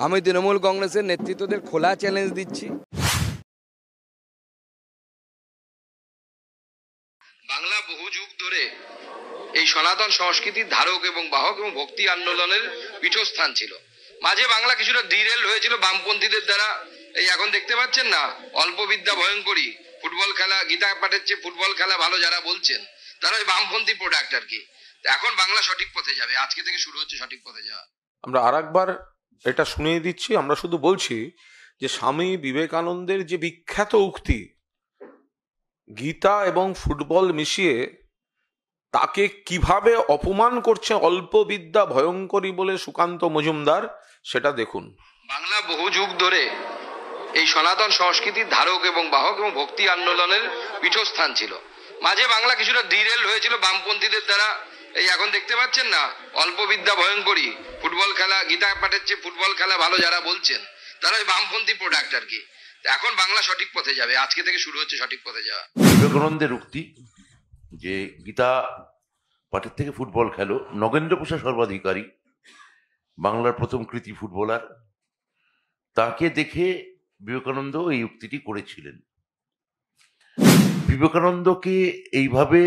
আমি তৃণমূল কংগ্রেসের নেতৃত্বদের খোলা চ্যালেঞ্জ দিচ্ছি। বাংলা বহু যুগ ধরে এই সনাতন সংস্কৃতির ধারক এবং বাহক এবং ভক্তি আন্দোলনের পীঠস্থান ছিল। মাঝে বাংলা কিছুটা ডিরেল হয়েছিল বামপন্থীদের দ্বারা। এই এখন দেখতে পাচ্ছেন না, অল্প বিদ্যা ভয়ঙ্করী, ফুটবল খেলা, গীতা পাঠের চেয়ে ফুটবল খেলা ভালো যারা বলছেন তারা ওই বামপন্থী প্রোডাক্ট আর কি। এখন বাংলা সঠিক পথে যাবে, আজকে থেকে শুরু হচ্ছে সঠিক পথে যাওয়া। আমরা আরেকবার এটা শুনিয়ে দিচ্ছি, আমরা শুধু বলছি যে স্বামী বিবেকানন্দের যে বিখ্যাত উক্তি, গীতা এবং ফুটবল মিশিয়ে তাকে কিভাবে অপমান করছে অল্প বিদ্যা ভয়ঙ্করী বলে সুকান্ত মজুমদার, সেটা দেখুন। বাংলা বহু যুগ ধরে এই সনাতন সংস্কৃতির ধারক এবং বাহক এবং ভক্তি আন্দোলনের পীঠস্থান ছিল। মাঝে বাংলা কিছুটা ডিরেল হয়েছিল বামপন্থীদের দ্বারা। এই এখন দেখতে পাচ্ছেন না, অল্প বিদ্যা ভয়ঙ্করী, ফুটবল খেলা, গীতা পাঠের চেয়ে ফুটবল খেলা ভালো যারা বলছেন তারা ওই বামপন্থী প্রোডাক্ট আর কি। এখন বাংলা সঠিক পথে যাবে, আজকে থেকে শুরু হচ্ছে সঠিক পথে যাওয়া। বিবেকানন্দের উক্তি যে গীতা পাঠের থেকে ফুটবল খেলো, নগেন্দ্র প্রসাদ সর্বাধিকারী বাংলার প্রথম কৃতি ফুটবলার, তাকে দেখে বিবেকানন্দ এই উক্তিটি করেছিলেন। বিবেকানন্দকে এইভাবে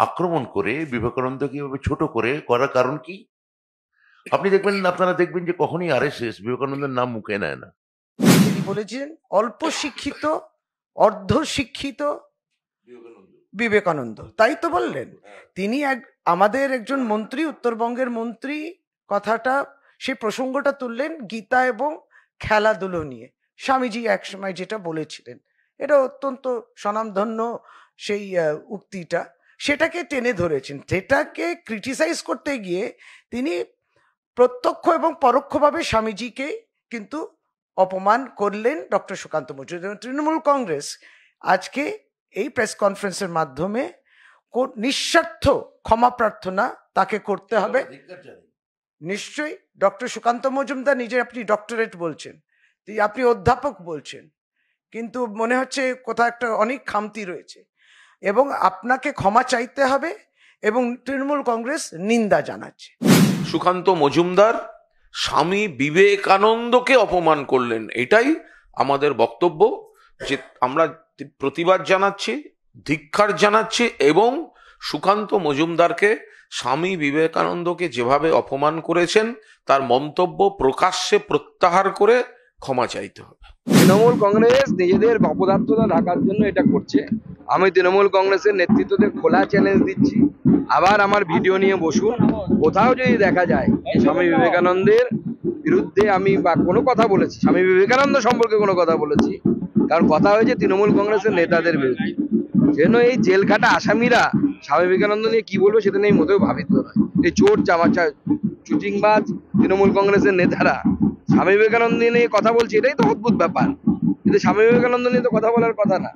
আক্রমণ করে, বিবেকানন্দকে এইভাবে ছোট করে করার কারণ কি? আপনারা দেখবেন যে কখনই আরএসএস বিবেকানন্দের নাম মুখে নেয় না। তিনি বলেছিলেন অল্প শিক্ষিত, অর্ধ শিক্ষিত বিবেকানন্দ, তাই তো বললেন। তিনি আমাদের একজন মন্ত্রী, উত্তরবঙ্গের মন্ত্রী, কথাটা সেই প্রসঙ্গটা তুললেন গীতা এবং খেলাধুলো নিয়ে। স্বামীজি একসময় যেটা বলেছিলেন, এটা অত্যন্ত স্বনামধন্য সেই উক্তিটা, সেটাকে টেনে ধরেছেন। সেটাকে ক্রিটিসাইজ করতে গিয়ে তিনি প্রত্যক্ষ এবং পরোক্ষভাবে স্বামীজিকে কিন্তু অপমান করলেন ডক্টর সুকান্ত মজুমদার। তৃণমূল কংগ্রেস আজকে এই প্রেস কনফারেন্সের মাধ্যমে নিঃস্বার্থ ক্ষমা প্রার্থনা তাকে করতে হবে। নিশ্চয়ই ডক্টর সুকান্ত মজুমদার নিজে, আপনি ডক্টরেট বলছেন, আপনি অধ্যাপক বলছেন, কিন্তু মনে হচ্ছে কোথাও একটা অনেক খামতি রয়েছে এবং আপনাকে ক্ষমা চাইতে হবে এবং তৃণমূল কংগ্রেস নিন্দা জানাচ্ছে। সুকান্ত মজুমদার স্বামী বিবেকানন্দকে অপমান করলেন, এটাই আমাদের বক্তব্য, যে আমরা প্রতিবাদ জানাচ্ছি, ধিক্কার জানাচ্ছি এবং সুকান্ত মজুমদারকে স্বামী বিবেকানন্দকে যেভাবে অপমান করেছেন তার মন্তব্য প্রকাশ্যে প্রত্যাহার করে ক্ষমা চাইতে হবে। তৃণমূল কংগ্রেস নিজেদের অপদার্থতা ঢাকার জন্য এটা করছে। আমি তৃণমূল কংগ্রেসের নেতৃত্বদের খোলা চ্যালেঞ্জ দিচ্ছি, আবার আমার ভিডিও নিয়ে বসুন। কোথাও যদি দেখা যায় স্বামী বিবেকানন্দের বিরুদ্ধে আমি বা কোনো কথা বলেছি, স্বামী বিবেকানন্দ সম্পর্কে কোনো কথা বলেছি, কারণ কথা হয়েছে তৃণমূল কংগ্রেসের নেতাদের বিরুদ্ধে, যেন এই জেলখাটা আসামিরা স্বামী বিবেকানন্দ নিয়ে কি বলবে সেটা নিয়ে মোটেও ভাবিত নয়। এই চোর চামাচা চুটিংবাজ তৃণমূল কংগ্রেসের নেতারা স্বামী বিবেকানন্দ নিয়ে কথা বলছে, এটাই তো অদ্ভুত ব্যাপার। কিন্তু স্বামী বিবেকানন্দ নিয়ে তো কথা বলার কথা না।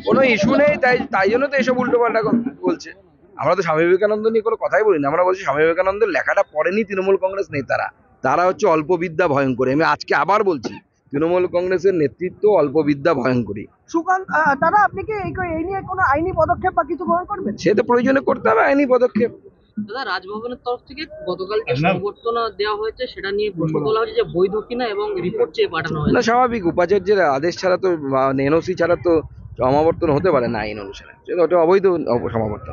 কোনো ইস্যু নেই, তাই জন্য তো এসব উল্টো পাল্টা বলছে। আমরা তো স্বামী বিবেকানন্দ নিয়ে কোনো কথাই বলি না। আমরা বলছি স্বামী বিবেকানন্দের লেখাটা পড়েনি তৃণমূল কংগ্রেস নেতারা, তারা হচ্ছে অল্প বিদ্যা ভয়ঙ্করী। আমি আজকে আবার বলছি, তৃণমূল কংগ্রেসের নেতৃত্ব অল্প বিদ্যা ভয়ঙ্করী। সুকান্ত দাদা, আপনি কি এই নিয়ে কোনো আইনি পদক্ষেপ বা কিছু গ্রহণ করবেন? সে তো প্রয়োজনে করতে হবে আইনি পদক্ষেপ। দাদা, রাজভবনের তরফ থেকে গতকাল যে সংবর্ধনা দেওয়া হয়েছে সেটা নিয়ে প্রশ্ন তোলা হয়েছে যে বৈধ কিনা এবং রিপোর্ট চেয়ে পাঠানো হয়েছে। না, স্বাভাবিক, উপাচার্যের আদেশ ছাড়া তো, এনওসি ছাড়া তো সমাবর্তন হতে পারে না আইন অনুসারে, ওটা অবৈধ সমাবর্তন।